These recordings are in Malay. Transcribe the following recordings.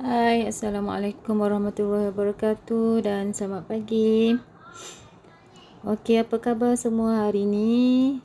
Hai, Assalamualaikum warahmatullahi wabarakatuh dan selamat pagi. Okey, apa khabar semua hari ni?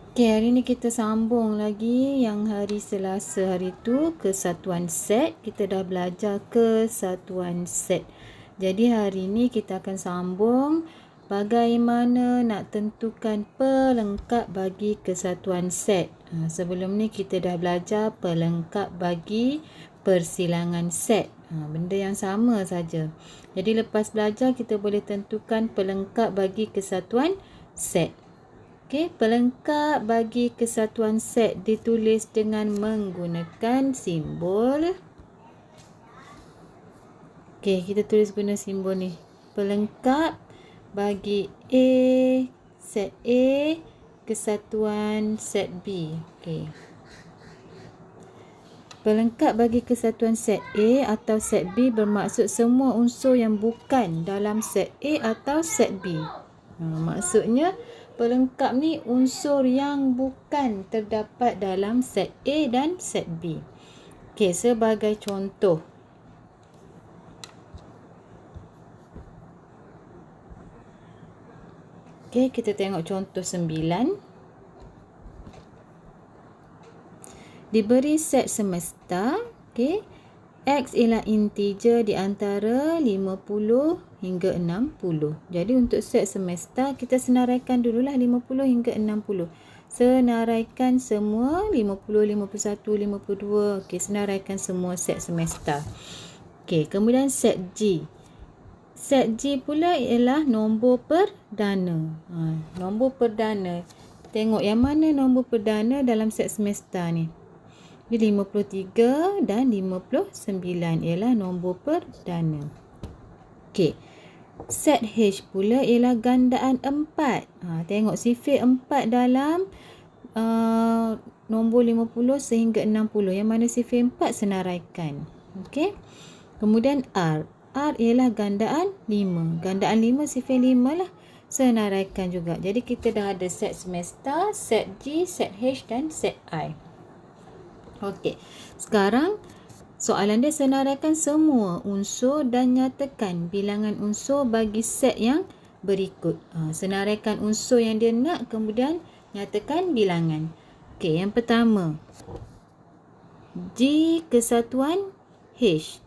Okey, hari ni kita sambung lagi yang hari Selasa hari tu kesatuan set. Kita dah belajar kesatuan set. Jadi hari ni kita akan sambung bagaimana nak tentukan pelengkap bagi kesatuan set. Sebelum ni kita dah belajar pelengkap bagi persilangan set. Benda yang sama saja. Jadi lepas belajar kita boleh tentukan pelengkap bagi kesatuan set. Okey, pelengkap bagi kesatuan set ditulis dengan menggunakan simbol. Okey, kita tulis guna simbol ni. Pelengkap bagi A, set A, kesatuan set B. Okey. Pelengkap bagi kesatuan set A atau set B bermaksud semua unsur yang bukan dalam set A atau set B. Maksudnya pelengkap ni unsur yang bukan terdapat dalam set A dan set B. Okey, sebagai contoh. Okey, kita tengok contoh 9. Diberi set semesta, okey. X ialah integer di antara 50 hingga 60. Jadi untuk set semesta kita senaraikan dululah 50 hingga 60. Senaraikan semua 50, 51, 52. Okey, senaraikan semua set semesta. Okey, kemudian set G. Set G pula ialah nombor perdana. Nombor perdana. Tengok yang mana nombor perdana dalam set semesta ni. 53 dan 59 ialah nombor perdana. Okey. Set H pula ialah gandaan 4. Tengok sifir 4 dalam nombor 50 sehingga 60. Yang mana sifir 4 senaraikan. Okey. Kemudian R. R ialah gandaan 5. Gandaan 5 sifir 5 lah. Senaraikan juga. Jadi kita dah ada set semesta, set G, set H dan set I. Okey. Sekarang soalan dia senaraikan semua unsur dan nyatakan bilangan unsur bagi set yang berikut. Senaraikan unsur yang dia nak, kemudian nyatakan bilangan. Okey, yang pertama. G kesatuan H.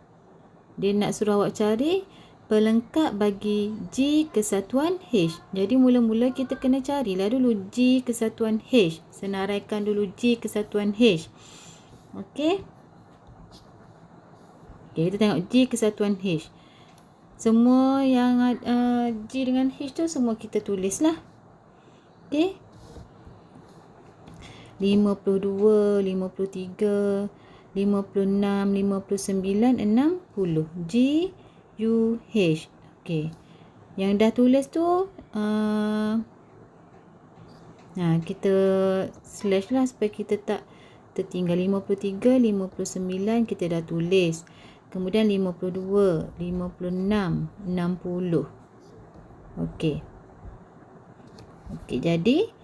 Dia nak suruh awak cari pelengkap bagi G kesatuan H. Jadi mula-mula kita kena carilah dulu G kesatuan H. Senaraikan dulu G kesatuan H. Okey. Okey, kita tengok G kesatuan H. Semua yang G dengan H tu semua kita tulislah. Okey. 52, 53, 56, 59, 60. G, U, H. Okey. Yang dah tulis tu kita slash lah supaya kita tak tertinggal. 53, 59 kita dah tulis. Kemudian 52, 56, 60. Okey. Okey, jadi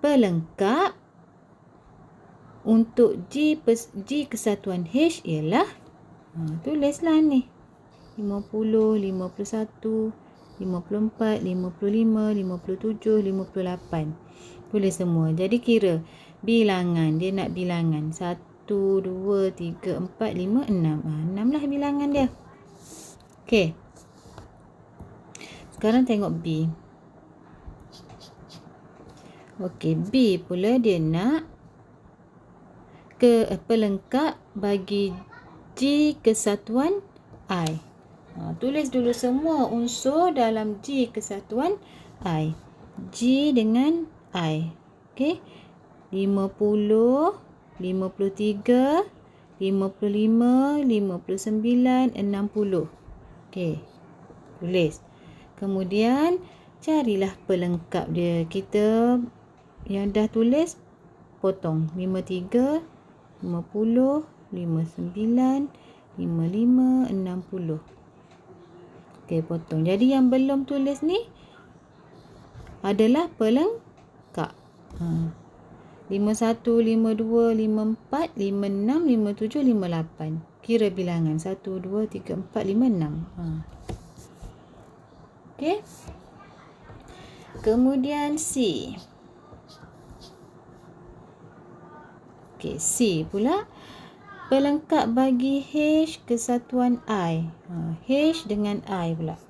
pelengkap untuk G kesatuan H ialah tulislah ni. 50, 51, 54, 55, 57, 58. Tulis semua. Jadi kira bilangan. Dia nak bilangan 1, 2, 3, 4, 5, 6. 6 lah bilangan dia. Okey. Sekarang tengok B. Okey, B pula dia nak pelengkap bagi G kesatuan I. Tulis dulu semua unsur dalam G kesatuan I. G dengan I. Okey. 50, 53, 55, 59, 60. Okey. Tulis. Kemudian carilah pelengkap dia. Kita yang dah tulis potong. 53, 50, 59, 55, 60. Okey, potong. Jadi yang belum tulis ni adalah pelengkap. 51, 52, 54, 56, 57, 58. Kira bilangan 1, 2, 3, 4, 5, 6. Okey. Kemudian C. Okey, C pula. Pelengkap bagi H kesatuan I. H dengan I pula.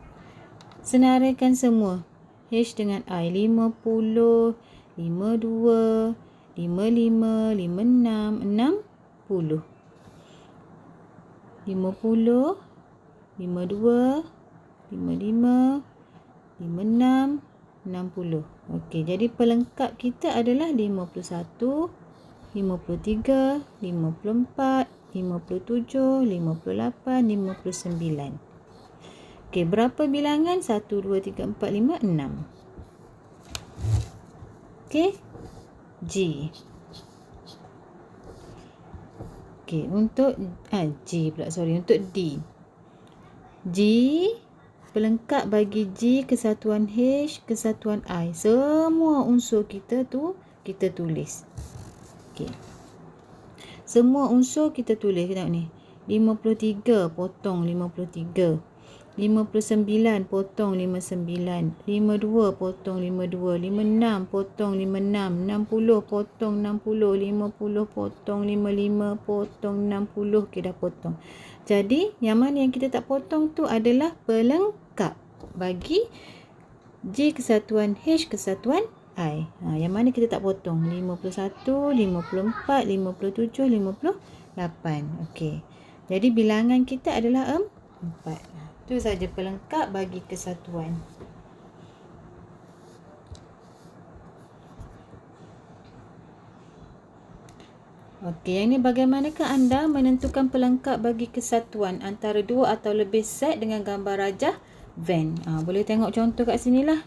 Senaraikan semua. H dengan I. 50, 52, 55, 56, 60. 50, 52, 55, 56, 60. Okey, jadi pelengkap kita adalah 51, 53, 54, 57, 58, 59. Okey, berapa bilangan? 1, 2, 3, 4, 5, 6. Okey, G. Okey, untuk G pula, sorry, untuk D. G, pelengkap bagi G kesatuan H kesatuan I. Semua unsur kita tu kita tulis. Okey. Semua unsur kita tulis. Tengok ni. 53 potong 53. 59 potong 59. 52 potong 52. 56 potong 56. 60 potong 60. 50 potong 55 potong 60. Okey, dah potong. Jadi, yang mana yang kita tak potong tu adalah pelengkap bagi G kesatuan H kesatuan I. Yang mana kita tak potong? 51, 54, 57, 58. Okey. Jadi bilangan kita adalah 4. Itu saja pelengkap bagi kesatuan. Okey, yang ni bagaimanakah anda menentukan pelengkap bagi kesatuan antara dua atau lebih set dengan gambar rajah Venn? Boleh tengok contoh kat sini lah.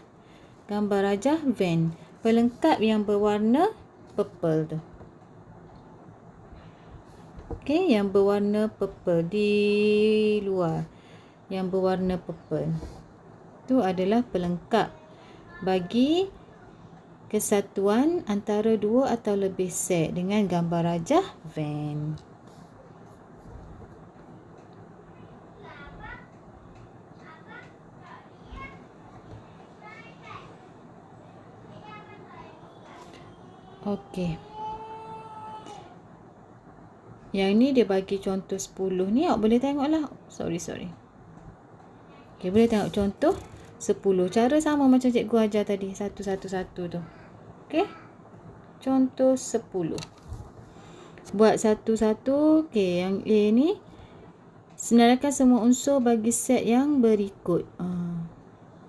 Gambar rajah Venn. Pelengkap yang berwarna purple tu. Okey, yang berwarna purple di luar. Yang berwarna purple. Itu adalah pelengkap bagi kesatuan antara dua atau lebih set dengan gambar rajah Venn. Okey. Yang ni dia bagi contoh 10 ni. Awak boleh tengoklah. Sorry. Okey, boleh tengok contoh 10. Cara sama macam cikgu ajar tadi. Satu tu. Okey. Contoh 10. Buat satu-satu. Okey, yang A ni. Senaraikan semua unsur bagi set yang berikut.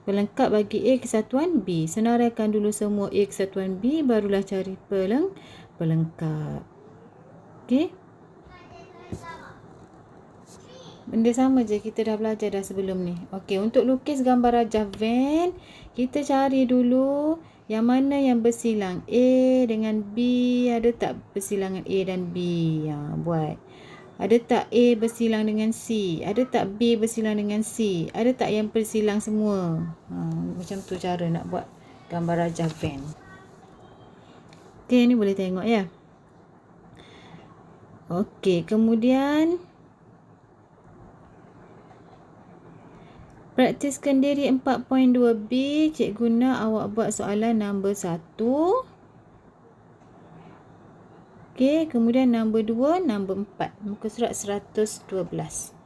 Pelengkap bagi A kesatuan B. Senaraikan dulu semua A kesatuan B. Barulah cari pelengkap. Okey. Benda sama je kita dah belajar dah sebelum ni. Okey, untuk lukis gambar rajah Venn, kita cari dulu yang mana yang bersilang. A dengan B, ada tak bersilangan A dan B? Buat. Ada tak A bersilang dengan C? Ada tak B bersilang dengan C? Ada tak yang bersilang semua? Macam tu cara nak buat gambar rajah Venn. Okey, ni boleh tengok ya. Okey, kemudian praktiskan diri 4.2b. Cikgu nak awak buat soalan nombor 1. Okey, kemudian nombor 2, nombor 4. Muka surat 112.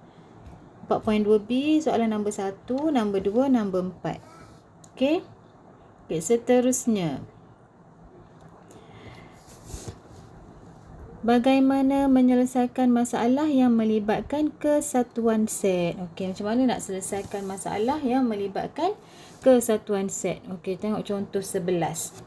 4.2b, soalan nombor 1, nombor 2, nombor 4. Okey. Okey, seterusnya. Bagaimana menyelesaikan masalah yang melibatkan kesatuan set? Okey, macam mana nak selesaikan masalah yang melibatkan kesatuan set? Okey, tengok contoh 11.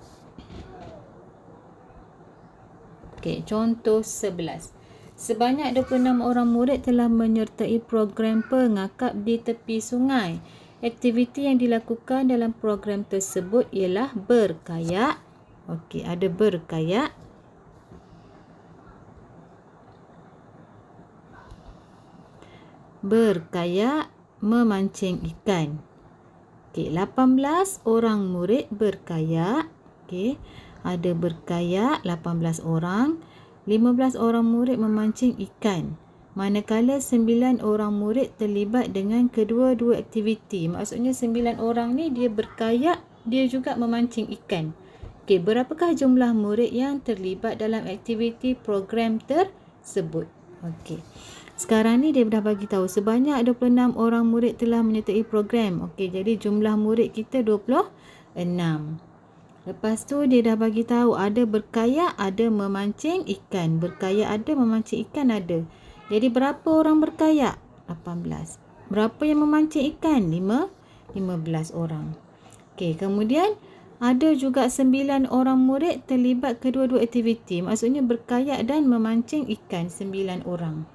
Okey, contoh 11. Sebanyak 26 orang murid telah menyertai program pengakap di tepi sungai. Aktiviti yang dilakukan dalam program tersebut ialah berkayak. Okey, ada berkayak. Berkayak, memancing ikan. Okey, 18 orang murid berkayak. Okey, ada berkayak 18 orang, 15 orang murid memancing ikan. Manakala 9 orang murid terlibat dengan kedua-dua aktiviti. Maksudnya 9 orang ni dia berkayak, dia juga memancing ikan. Okey, berapakah jumlah murid yang terlibat dalam aktiviti program tersebut? Okey. Sekarang ni dia dah bagi tahu sebanyak 26 orang murid telah menyertai program. Okey, jadi jumlah murid kita 26. Lepas tu dia dah bagi tahu ada berkayak, ada memancing ikan. Berkayak ada, memancing ikan ada. Jadi berapa orang berkayak? 18. Berapa yang memancing ikan? 15 orang. Okey, kemudian ada juga 9 orang murid terlibat kedua-dua aktiviti. Maksudnya berkayak dan memancing ikan 9 orang.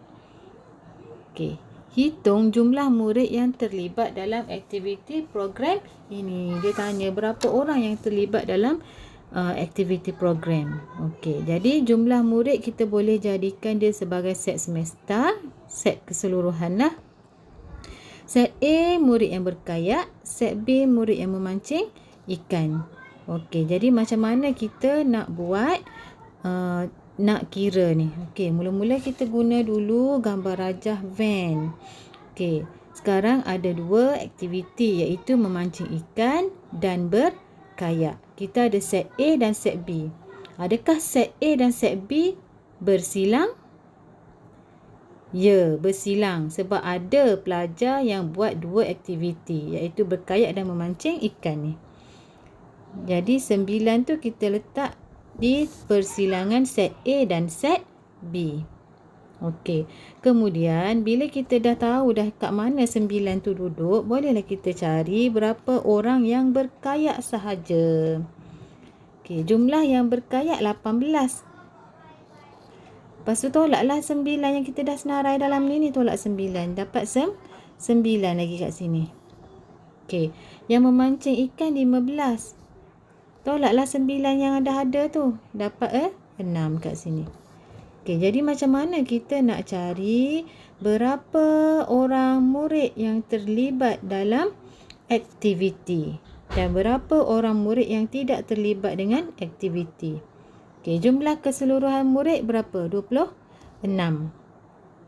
Okey, hitung jumlah murid yang terlibat dalam aktiviti program ini. Dia tanya berapa orang yang terlibat dalam aktiviti program. Okey, jadi jumlah murid kita boleh jadikan dia sebagai set semester, set keseluruhan lah. Set A murid yang berkayak, set B murid yang memancing ikan. Okey, jadi macam mana kita nak buat nak kira ni? Okey, mula-mula kita guna dulu gambar rajah van. Okey, sekarang ada dua aktiviti iaitu memancing ikan dan berkayak. Kita ada set A dan set B. Adakah set A dan set B bersilang? Ya, bersilang sebab ada pelajar yang buat dua aktiviti iaitu berkayak dan memancing ikan ni. Jadi 9 tu kita letak di persilangan set A dan set B. Okey. Kemudian bila kita dah tahu dah kat mana 9 tu duduk, bolehlah kita cari berapa orang yang berkayak sahaja. Okey, jumlah yang berkayak 18. Lepas tu tolaklah 9 yang kita dah senarai dalam ni tolak 9. Dapat 9 lagi kat sini. Okey, yang memancing ikan 15. Tolaklah 9 yang dah ada tu. Dapat 6 kat sini. Okey, jadi macam mana kita nak cari berapa orang murid yang terlibat dalam aktiviti dan berapa orang murid yang tidak terlibat dengan aktiviti. Okey, jumlah keseluruhan murid berapa? 26.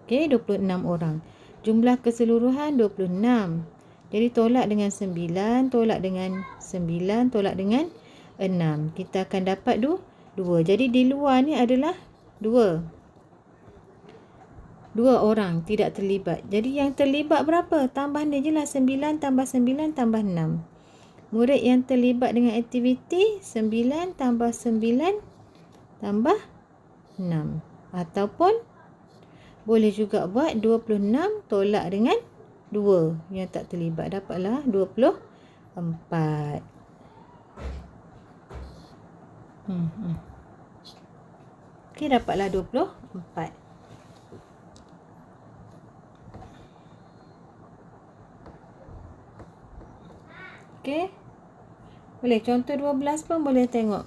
Okey, 26 orang. Jumlah keseluruhan 26. Jadi tolak dengan 9, tolak dengan 9, tolak dengan 6. Kita akan dapat 2. Jadi di luar ni adalah 2 orang tidak terlibat. Jadi yang terlibat berapa? Tambah ni je lah. 9 tambah 9 tambah 6. Murid yang terlibat dengan aktiviti 9 tambah 9 tambah 6. Ataupun boleh juga buat 26 tolak dengan 2 yang tak terlibat. Dapatlah 24. Okey, dapatlah 24. Okey. Boleh contoh 12 pun boleh tengok.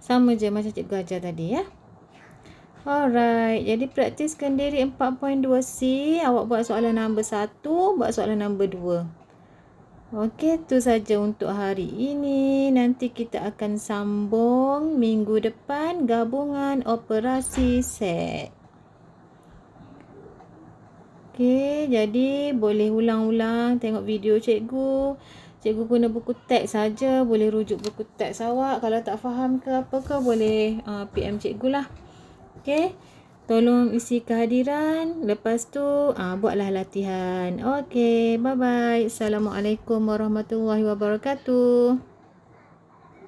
Sama je macam cikgu ajar tadi ya. Alright, jadi praktiskan diri 4.2C. Awak buat soalan nombor 1, buat soalan nombor 2. Okey, itu saja untuk hari ini. Nanti kita akan sambung minggu depan gabungan operasi set. Okey, jadi boleh ulang-ulang tengok video cikgu. Cikgu guna buku teks saja, boleh rujuk buku teks awak. Kalau tak faham ke apa ke boleh PM cikgu lah. Okey. Tolong isi kehadiran. Lepas tu buatlah latihan. Okey, bye-bye. Assalamualaikum warahmatullahi wabarakatuh.